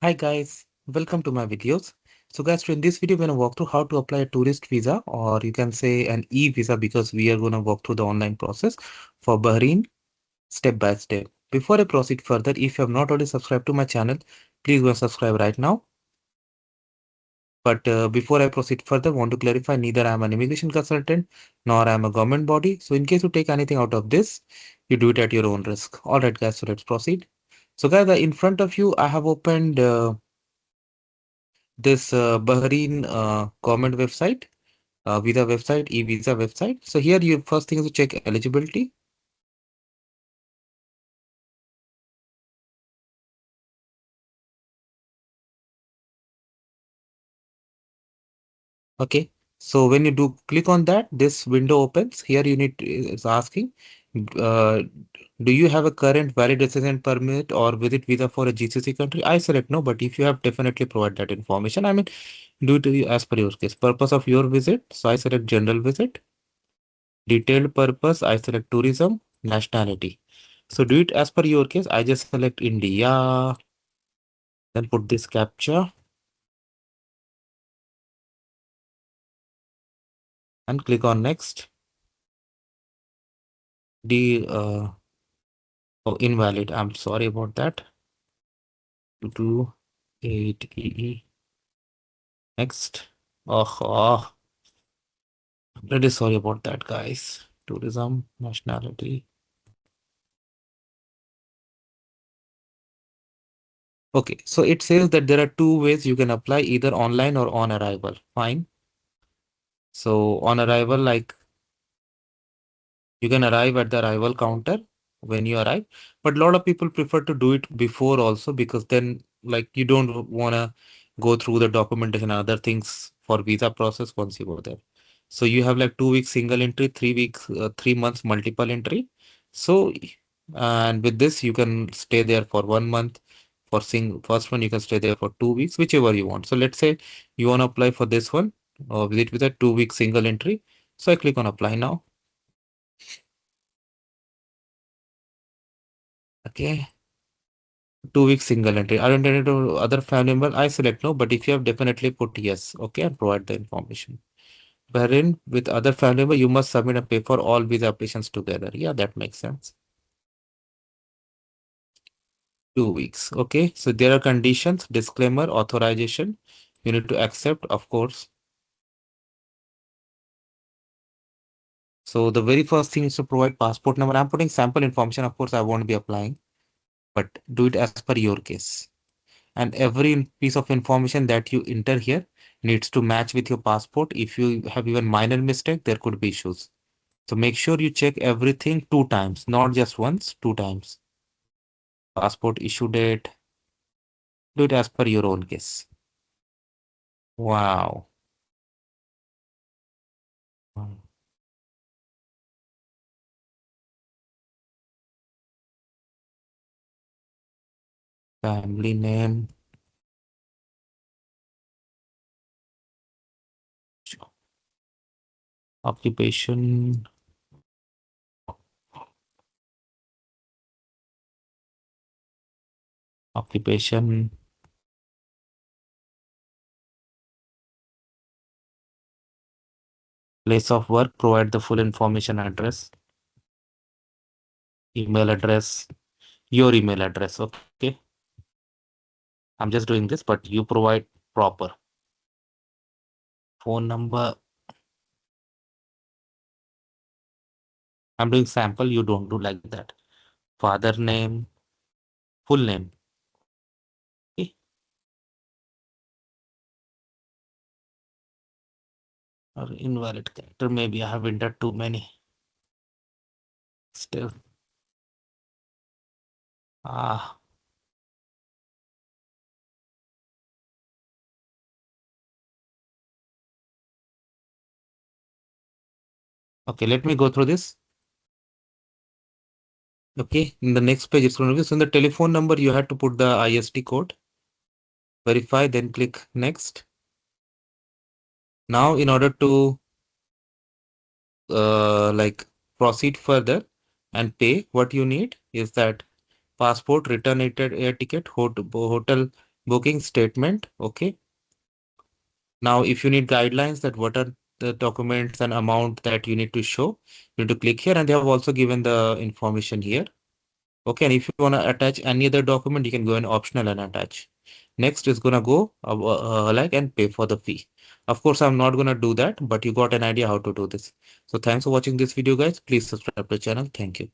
Hi guys, welcome to my videos. So guys, in this video, we're gonna walk through how to apply a tourist visa, or you can say an e-visa, because we are gonna walk through the online process for Bahrain step by step. Before I proceed further, if you have not already subscribed to my channel, please go and subscribe right now. But before I proceed further, want to clarify, neither I am an immigration consultant nor I am a government body. So in case you take anything out of this, you do it at your own risk. All right, guys, so let's proceed. So guys, in front of you, I have opened this Bahrain government website, visa website, e-visa website. So here you first thing is to check eligibility. Okay. So when you do click on that, this window opens. Here you need to, it's asking, uh, do you have a current valid resident permit or visit visa for a GCC country? I select no, but if you have, definitely provide that information. I mean, do it as per your case. Purpose of your visit. So I select general visit. Detailed purpose, I select tourism. Nationality. So do it as per your case. I just select India, then put this captcha and click on next. The oh, invalid. I'm sorry about that. 28EE. Next. Oh, really sorry about that, guys. Tourism, nationality. Okay, so it says that there are two ways you can apply, either online or on arrival. Fine. So on arrival, like you can arrive at the arrival counter when you arrive, but a lot of people prefer to do it before also, because then like you don't want to go through the documentation and other things for visa process once you go there. So you have like 2 weeks single entry, 3 weeks, 3 months multiple entry. So and with this you can stay there for 1 month. For first one you can stay there for 2 weeks, whichever you want. So let's say you want to apply for this one or visit with a 2 week single entry. So I click on apply now. Okay. 2 weeks single entry. Are intended to other family member? I select no, but if you have, definitely put yes. Okay, and provide the information. Wherein with other family member, you must submit and pay for all visa applications together. Yeah, that makes sense. 2 weeks. Okay, so there are conditions, disclaimer, authorization. You need to accept, of course. So the very first thing is to provide passport number. I'm putting sample information. Of course, I won't be applying, but do it as per your case. And every piece of information that you enter here needs to match with your passport. If you have even minor mistake, there could be issues. So make sure you check everything 2 times, not just once, 2 times. Passport issue date, do it as per your own case. Wow. Family name, occupation, occupation, place of work, provide the full information, address, email address, your email address. Okay. I'm just doing this, but you provide proper phone number. I'm doing sample. You don't do like that. Father name, full name. Okay. Or invalid character. Maybe I have entered too many. Still. Ah. Okay. Let me go through this. Okay. In the next page, it's going to be, so in the telephone number, you have to put the IST code. Verify, then click next. Now, in order to like proceed further and pay, what you need is that passport, return air ticket, hotel booking statement. Okay. Now, if you need guidelines that what are the documents and amount that you need to show, you need to click here, and they have also given the information here. Okay, and if you want to attach any other document, you can go in optional and attach. Next is gonna go like and pay for the fee. Of course, I'm not gonna do that, but you got an idea how to do this. So thanks for watching this video, guys. Please subscribe to the channel. Thank you.